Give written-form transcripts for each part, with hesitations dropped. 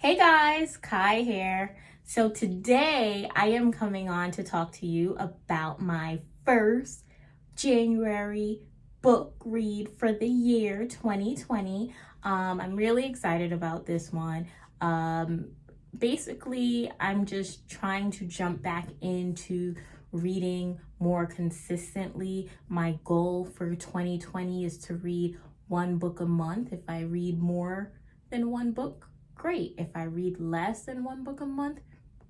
Hey guys, Kai here. So today I am coming on to talk to you about my first January book read for the year 2020. I'm really excited about this one. Um, Basically, I'm just trying to jump back into reading more consistently. My goal for 2020 is to read one book a month. If I read more than one book, great. If I read less than one book a month,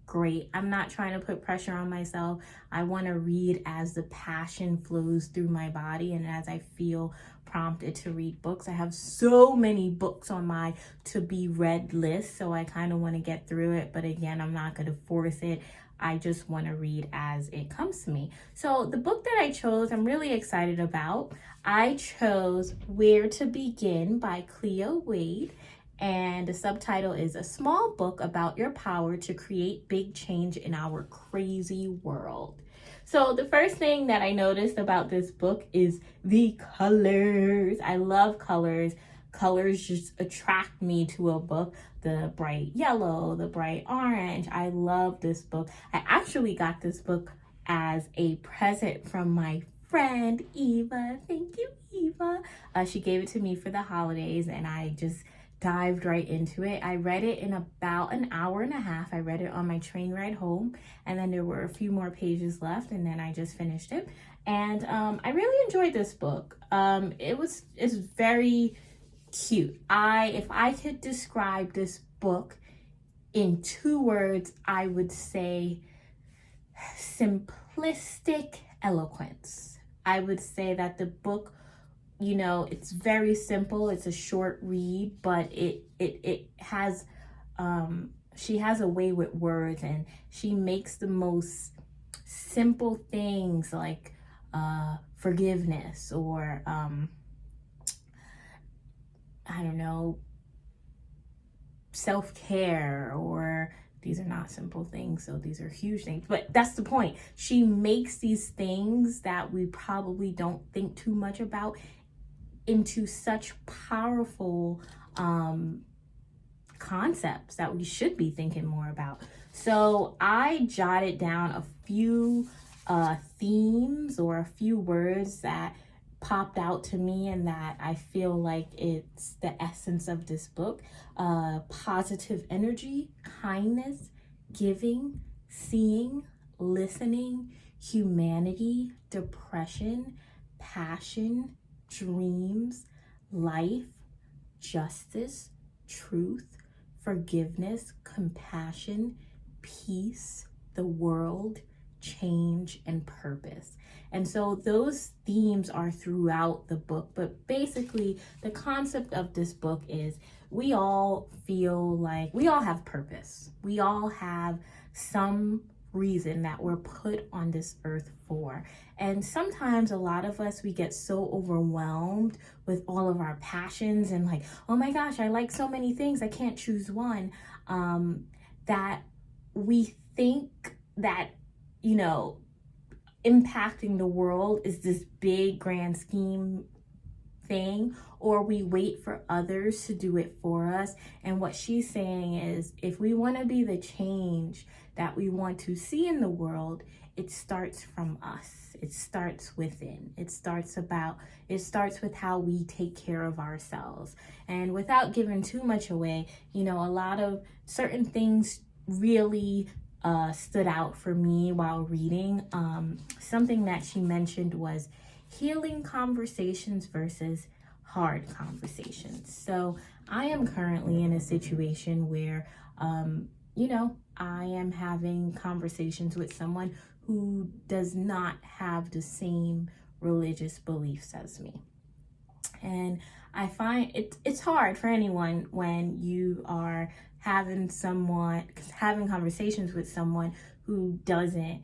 great. I'm not trying to put pressure on myself. I want to read as the passion flows through my body and as I feel prompted to read books. I have so many books on my to be read list, so I kind of want to get through it. But again, I'm not going to force it. I just want to read as it comes to me. So the book that I chose, I'm really excited about. I chose Where to Begin by Cleo Wade. And the subtitle is A Small Book About Your Power to Create Big Change in Our Crazy World. So the first thing that I noticed about this book is the colors. I love colors. Colors just attract me to a book. The bright yellow, the bright orange. I love this book. I actually got this book as a present from my friend Eva. Thank you, Eva. She gave it to me for the holidays, and I just dived right into it. I read it in about an hour and a half. I read it on my train ride home, and then there were a few more pages left, and then I just finished it. And I really enjoyed this book. It's very cute. If I could describe this book in 2 words, I would say simplistic eloquence. I would say that the book, it's very simple. It's a short read, but it has she has a way with words, and she makes the most simple things like forgiveness or I don't know, self-care, or these are not simple things, so these are huge things, but that's the point. She makes these things that we probably don't think too much about into such powerful concepts that we should be thinking more about. So I jotted down a few themes or a few words that popped out to me and that I feel like it's the essence of this book. Positive energy, kindness, giving, seeing, listening, humanity, depression, passion, dreams, life, justice, truth, forgiveness, compassion, peace, the world, change, and purpose. And so those themes are throughout the book, but basically the concept of this book is we all feel like we all have purpose. We all have some reason that we're put on this earth for. And sometimes a lot of us, we get so overwhelmed with all of our passions and like, oh my gosh, I like so many things, I can't choose one, that we think that, impacting the world is this big grand scheme thing, or we wait for others to do it for us. And what she's saying is, if we want to be the change that we want to see in the world, it starts from us. It starts within. It starts with how we take care of ourselves. And without giving too much away, a lot of certain things really stood out for me while reading. Something that she mentioned was healing conversations versus hard conversations. So I am currently in a situation where, I am having conversations with someone who does not have the same religious beliefs as me. And I find it's hard for anyone when you are having conversations with someone who doesn't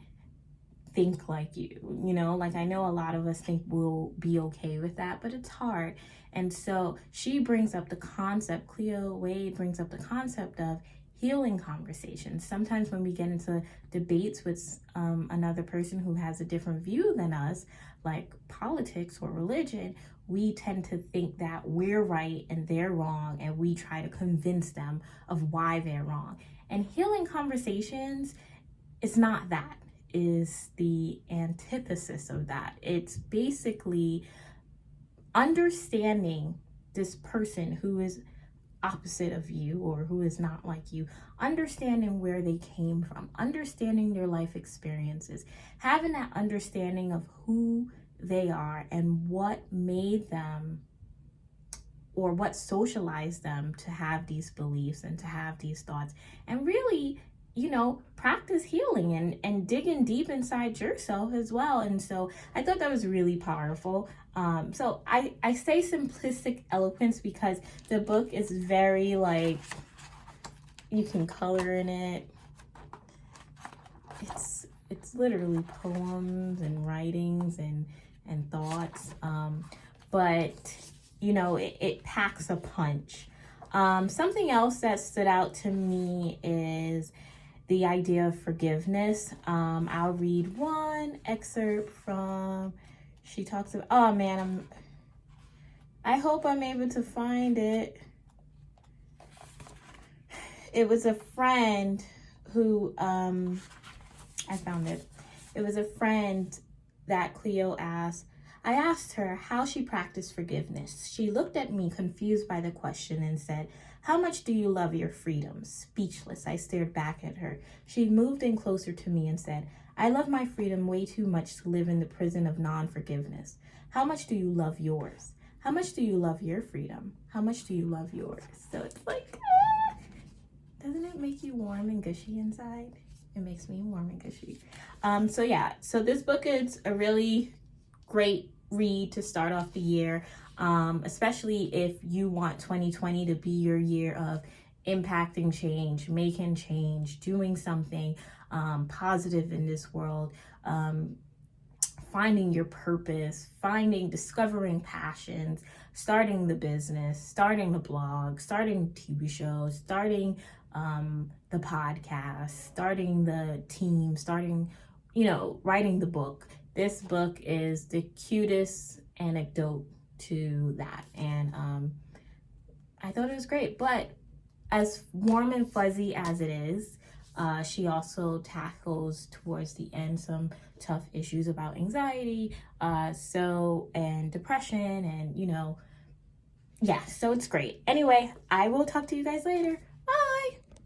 think like you, like I know a lot of us think we'll be okay with that, but it's hard. And so she brings up the concept, Cleo Wade brings up the concept of healing conversations. Sometimes when we get into debates with another person who has a different view than us, like politics or religion, we tend to think that we're right and they're wrong, and we try to convince them of why they're wrong. And healing conversations is not that. Is the antithesis of that. It's basically understanding this person who is opposite of you or who is not like you, understanding where they came from, understanding their life experiences, having that understanding of who they are and what made them or what socialized them to have these beliefs and to have these thoughts, and really, practice healing and digging deep inside yourself as well. And so I thought that was really powerful. So I say simplistic eloquence because the book is very, like, you can color in it. It's literally poems and writings and thoughts. But it packs a punch. Something else that stood out to me is the idea of forgiveness. I'll read one excerpt from, she talks about, oh man, I hope I'm able to find it. It was a friend who, I found it. It was a friend that Cleo asked. I asked her how she practiced forgiveness. She looked at me confused by the question and said, "How much do you love your freedom?" Speechless, I stared back at her. She moved in closer to me and said, "I love my freedom way too much to live in the prison of non-forgiveness. How much do you love yours? How much do you love your freedom? How much do you love yours?" So it's like, doesn't it make you warm and gushy inside? It makes me warm and gushy. So this book is a really great read to start off the year, especially if you want 2020 to be your year of impacting change, making change, doing something positive in this world, finding your purpose, discovering passions, starting the business, starting the blog, starting TV shows, starting the podcast, starting the team, writing the book. This book is the cutest anecdote to that. And I thought it was great. But as warm and fuzzy as it is, she also tackles towards the end some tough issues about anxiety, and depression, and so it's great. Anyway, I will talk to you guys later.